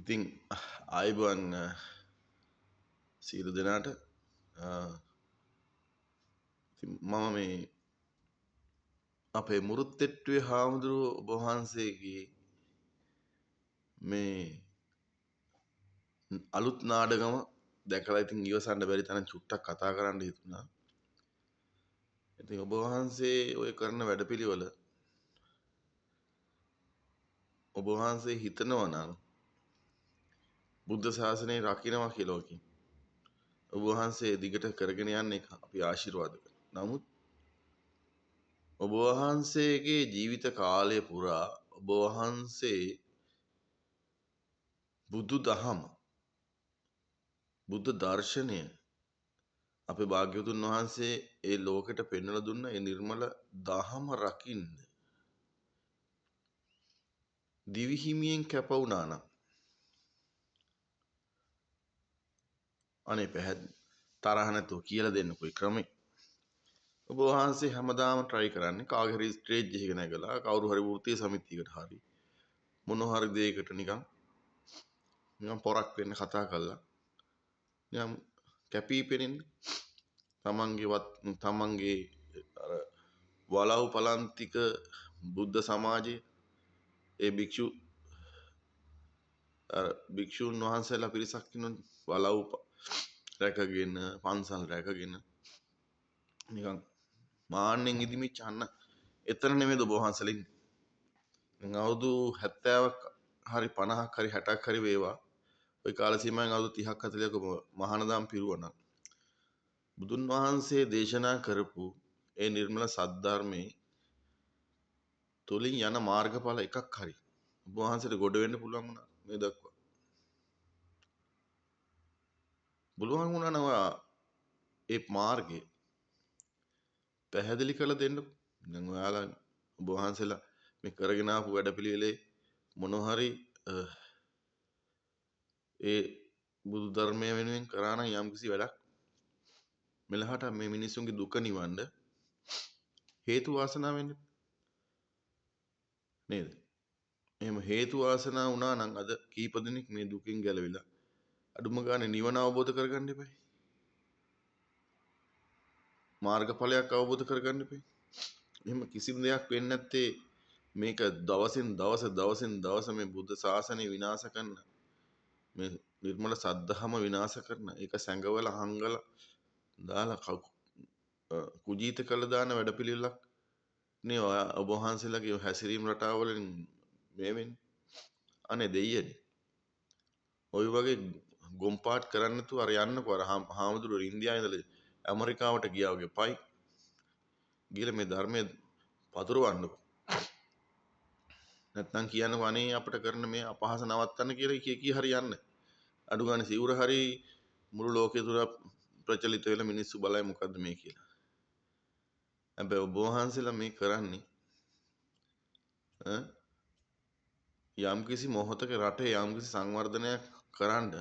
ඉතින් ආයිබුවන් සියලු දෙනාට මම මේ අපේ මුරුත්තෙට්ටුවේ හාමුදුරුවෝ ඔබ වහන්සේගේ මේ අලුත් නාඩගම දැකලා ඉතින් ඉවසන්න බැරි තරම් චුට්ටක් කතා කරන්න හිතුණා. ඉතින් ඔබ වහන්සේ ඔය කරන වැඩපිළිවෙල ඔබ වහන්සේ හිතනවා නම් බුද්ධ ශාසනය රකින්නවා කියලා ඔකින් ඔබ වහන්සේ දිගට කරගෙන යන්න එක අපි ආශිර්වාද කරනවා. නමුත් ඔබ වහන්සේගේ ජීවිත කාලය පුරා ඔබ වහන්සේ බුදු දහම බුද්ධ දර්ශනය අපේ භාග්‍යවතුන් වහන්සේ ඒ ලෝකෙට පෙන්වලා දුන්න ඒ නිර්මල දහම රකින්න දිවිහිමියෙන් කැප වුණා නම් අනේ තරහ නැතුව කියලා දෙන්නකෝ ක්‍රමේ. ඔබ වහන්සේ හැමදාම try කරන්නේ කාගේ හරි ස්ටේජ් එකක නැගලා කවුරු හරි වෘත්තීය සමිතියකට හරි මොන හරි දෙයකට නිකන් පොරක් වෙන්න කතා කරලා නිකන් කැපී පෙනෙන්න තමන්ගේ අර වලව් පලන්තික බුද්ධ සමාජයේ ඒ භික්ෂුන් වහන්සේලා පිරිසක් ඉන්නොත් වලව් රැකගෙන පන්සල් රැකගෙන නිකන් මාන්නෙන් ඉදිමිච්ච අන්න එතන නෙමෙයි ඔබ වහන්සේලා ඉන්නේ. අවුරුදු 70ක් හරි 50ක් හරි 60ක් හරි වේවා. ওই කාල සීමාවෙන් අවුරුදු 30ක් 40ක මහානදම් පිරුවනම් බුදුන් වහන්සේ දේශනා කරපු ඒ නිර්මල සද්ධර්මයේ තුලින් යන මාර්ගඵල එකක් හරි ඔබ වහන්සේට ගොඩ වෙන්න පුළුවන් වුණා මේ දක්වා. පුළුවන් වුණා නම් ඒ මාර්ගය පැහැදිලි කරලා දෙන්න. දැන් ඔයාලා ඔබ වහන්සේලා මේ කරගෙන ආපු වැඩපිළිවෙලේ මොන හරි ඒ බුදු ධර්මය වෙනුවෙන් කරා නම් යම්කිසි වැඩක් මෙලහට මේ මිනිස්සුන්ගේ දුක නිවන්න හේතු වාසනා වෙන්න නේද? එහෙම හේතු වාසනා වුණා නම් අද කීප දෙනෙක් මේ දුකින් ගැලවිලා අඩුම ගානේ නිවන අවබෝධ කරගන්න එපයි. මාර්ගඵලයක් අවබෝධ කරගන්න එපයි. එහෙම කිසිම දෙයක් වෙන්නේ නැත්තේ මේක දවසින් දවස මේ බුද්ධ ශාසනය විනාශ කරන මේ නිර්මල සද්ධාම විනාශ කරන ඒක සැඟවල හංගල දාලා කුජීත කළ දාන වැඩපිළිවෙලක් නේ ඔබ වහන්සේලාගේ හැසිරීම රටාව වලින් මේ වෙන්නේ. අනේ දෙයියනේ. ওই වගේ ගොම්පාට් කරන්න නැතුව අර යන්නකෝ අර හාමුදුරුවෝ ඉන්දියාවේ ඉඳලා ඇමරිකාවට ගියා වගේ පයි ගිහලා මේ ධර්මයේ පතුරවන්නකෝ. නැත්නම් කියන්නකෝ අනේ අපිට කරන මේ අපහාස නවත්තන්න කියලා කී හරියන්න. අඩු ගන්න සිවුර හරි මුළු ලෝකේ තුර ප්‍රචලිත වෙලා මිනිස්සු බලයි මොකද්ද මේ කියලා. හැබැයි ඔබ වහන්සේලා මේ කරන්නේ යම්කිසි මොහොතක රටේ යම්කිසි සංවර්ධනයක් කරන්න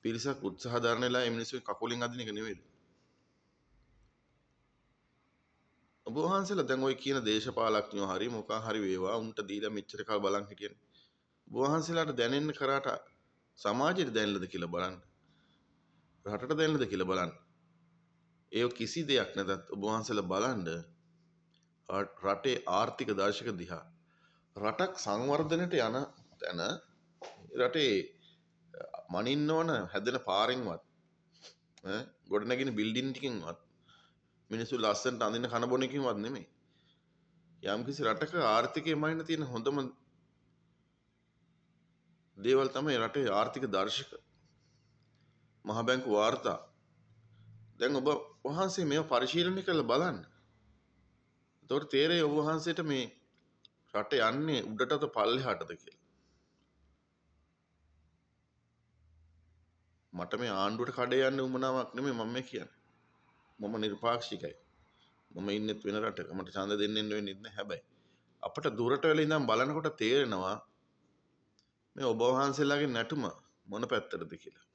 පිරිසක් උත්සාහ දරන්නලා මේ මිනිස්සු කකුලින් අදින එක නෙවෙයි. ඔබ වහන්සේලා දැන් ওই කියන දේශපාලඥයෝ හරි මොකක් හරි වේවා උන්ට දීලා මෙච්චර කල් බලන් හිටියනේ. ඔබ වහන්සේලාට දැනෙන්න කරාට සමාජයට දැනෙන්නද කියලා බලන්න. රටට දැනෙන්නද කියලා බලන්න. ඒ කිසි දෙයක් නැතත් ඔබ වහන්සේලා බලන්න රටේ ආර්ථික දර්ශක දිහා රටක් සංවර්ධනයට යන තැන රටේ මනින්න ඕන හැදෙන පාරෙන්වත් ගොඩනැගෙන බිල්ඩින් ටිකෙන්වත් මිනිස්සු ලස්සනට අඳින කන බොන එකකින්වත් නෙමෙයි. යම්කිසි රටක ආර්ථිකය මනින්න තියෙන හොඳම දේවල් තමයි රටේ ආර්ථික දර්ශක මහ බැංකු වාර්තා. දැන් ඔබ වහන්සේ මේව පරිශීලනය කරලා බලන්න. එතකොට තේරෙයි ඔබ වහන්සේට මේ රට යන්නේ උඩටද පල්ලෙහාටද කියලා. මට මේ ආණ්ඩුවට කඩේ යන්න උවමනාවක් නෙමෙයි මම මේ කියන්නේ. මම නිර්පාක්ෂිකයි. මම ඉන්නෙත් වෙන රටක. මට ඡන්ද දෙන්න වෙන්නේ නැහැ. හැබැයි අපිට දුරට වෙලා ඉඳන් බලනකොට තේරෙනවා මේ ඔබ වහන්සේලාගේ නැටුම මොන පැත්තටද කියලා.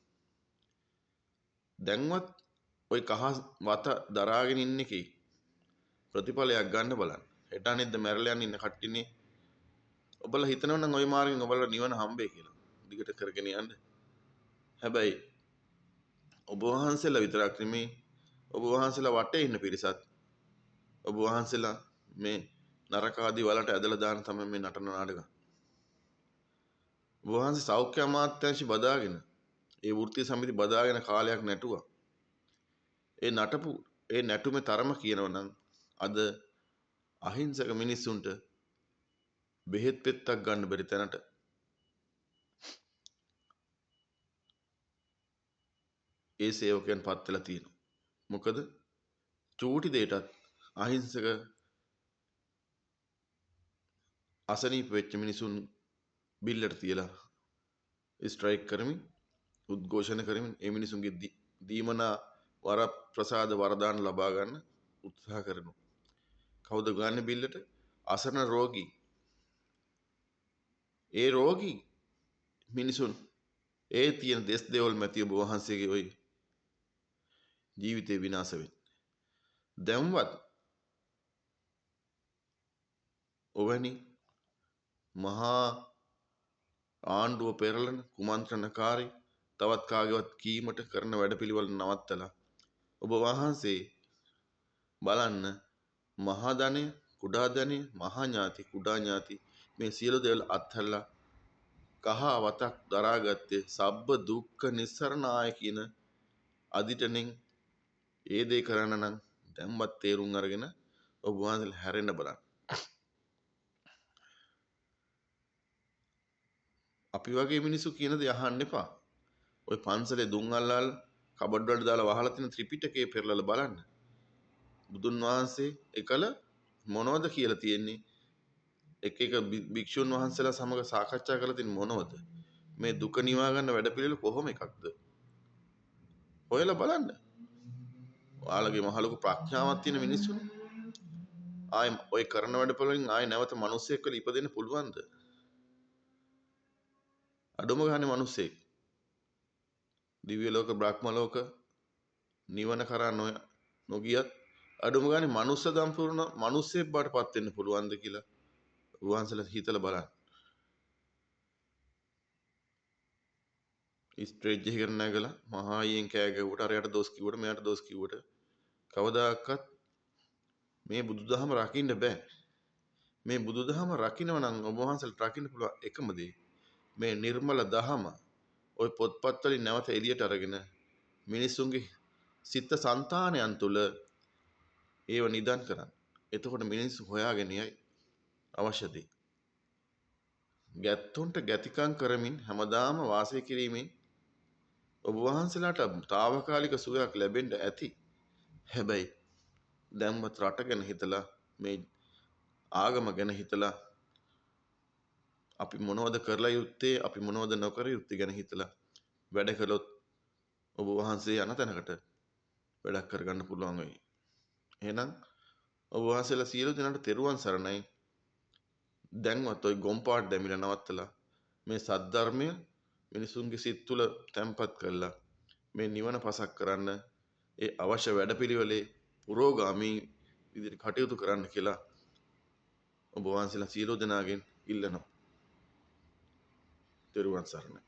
දැන්වත් ওই කහ වත දරාගෙන ඉන්න එකේ ප්‍රතිඵලයක් ගන්න බලන්න. හෙට අනිද්ද මැරලා යන ඉන්න කට්ටියනේ ඔබලා හිතනවා නම් ওই මාර්ගෙන් ඔබලා නිවන හම්බෙයි කියලා. දිගට කරගෙන යන්න. හැබැයි ඔබ වහන්සේලා විතරක් නෙමේ ඔබ වහන්සේලා වටේ ඉන්න පිරිසත් ඔබ වහන්සේලා මේ නරක ආදී වලට ඇදලා දාන තමයි මේ නටන නාටක. ඔබ වහන්සේ සෞඛ්‍ය අමාත්‍යාංශي බදාගෙන ඒ වෘත්තීය සමිති බදාගෙන කාලයක් නැටුවා. ඒ නටපු ඒ නැටුමේ තරම කියනවනම් අද අහිංසක මිනිස්සුන්ට බෙහෙත් පෙත්තක් ගන්න බැරි තැනට ඒ සේවකයන් පත් වෙලා තියෙනවා. මොකද චූටි දෙයටත් අහිංසක අසනීප වෙච්ච මිනිසුන් බිල්ලට තියලා ස්ට්‍රයික් කරමින් උද්ඝෝෂණ කරමින් ඒ මිනිසුන්ගේ දීමනා වර ප්‍රසාද වරදාන ලබා ගන්න උත්සාහ කරනවා. කවුද ගන්න බිල්ලට? අසරණ රෝගී. ඒ රෝගී මිනිසුන් ඒ තියෙන දෙස් දෙවල් මැති ඔබ වහන්සේගේ ওই ජීවිතේ විනාශ වෙන්නේ. දැන්වත් ඔවැනි මහා ආණ්ඩුව පෙරලන කුමන්ත්‍රණකාරී තවත් කාගේවත් කීමට කරන වැඩපිළිවෙල නවත්තලා ඔබ වහන්සේ බලන්න මහා ධනය, කුඩා ධනය, මහා ඥාති, කුඩා ඥාති මේ සියලු දේවල් අත්හැරලා කහ වතක් දරාගත්තේ සබ්බ දුක්ඛ නිස්සරණාය කියන අදිටනෙන් ඒ දේ කරන්න නම් දැන්වත් තේරුම් අරගෙන ඔබ වහන්සේලා හැරෙන්න බලන්න. අපි වගේ මිනිස්සු කියන දේ අහන්න එපා. ඔය පන්සලේ දුම් අල්ලල් කබඩ් වලට දාලා වහලා තියෙන ත්‍රිපිටකේ පෙරලලා බලන්න. බුදුන් වහන්සේ එකල මොනවද කියලා තියෙන්නේ? එක භික්ෂුන් වහන්සේලා සමග සාකච්ඡා කරලා තියෙන මොනවද? මේ දුක නිවා ගන්න වැඩපිළිවෙල කොහොම එකක්ද? හොයලා බලන්න. ඔයාලගේ මහ ලොකු ප්‍රඥාවක් තියෙන මිනිස්සුනේ. ආයි ඔය කරන වැඩපිළිවෙලින් ආයි නැවත මිනිස්සෙක් වෙලා ඉපදෙන්න පුළුවන්ද? අඩුම ගානේ මිනිස්සෙක්. දිව්‍ය ලෝක බ්‍රහ්ම ලෝක නිවන කරා නොගියත් අඩුම ගානේ මනුස්ස සම්පූර්ණ මිනිස්සෙක් බවට පත් වෙන්න පුළුවන්ද කියලා වහන්සලා හිතලා බලන්න. ස්ට්‍රේජ් එකකට නැගලා මහා අයියෙන් කෑ ගැහුවට අරයට දොස් කිව්වට මෙයාට දොස් කිව්වට කවදාකවත් මේ බුදුදහම රකින්න බෑ. මේ බුදුදහම රකින්න නම් ඔබ වහන්සේට රකින්න පුළුවන් එකම දේ මේ නිර්මල දහම ওই පොත්පත් වලින් නැවත එළියට අරගෙන මිනිසුන්ගේ සිත සංතානයන් තුළ ඒව නිදන් කරන්න. එතකොට මිනිස්සු හොයාගෙන යයි අවශ්‍ය දේ. ගැත්තුන්ට ගැතිකම් කරමින් හැමදාම වාසය කිරීමෙන් ඔබ වහන්සේලාට తాවකාලික සුවයක් ලැබෙන්න ඇති. හැබැයි දැන්වත් රට ගැන හිතලා මේ ආගම ගැන හිතලා අපි මොනවද කරලා යුත්තේ අපි මොනවද නොකර යුත්තේ ගැන හිතලා වැඩ කළොත් ඔබ වහන්සේ යන තැනකට වැඩක් කරගන්න පුළුවන් වෙයි. එහෙනම් ඔබ වහන්සේලා සියලු දෙනාට තෙරුවන් සරණයි. දැන්වත් ওই ගොම්පාට දැමිලා නවත්තලා මේ සද්ධර්මය මිනිසුන්ගේ සිත් තුළ තැන්පත් කරලා මේ නිවන පසක් කරන්න ඒ අවශ්‍ය වැඩපිළිවෙලේ පුරෝගාමී විදිහට කටයුතු කරන්න කියලා ඔබ වහන්සේලා සියලු දෙනාගෙන් ඉල්ලනවා. තෙරුවන් සරණයි.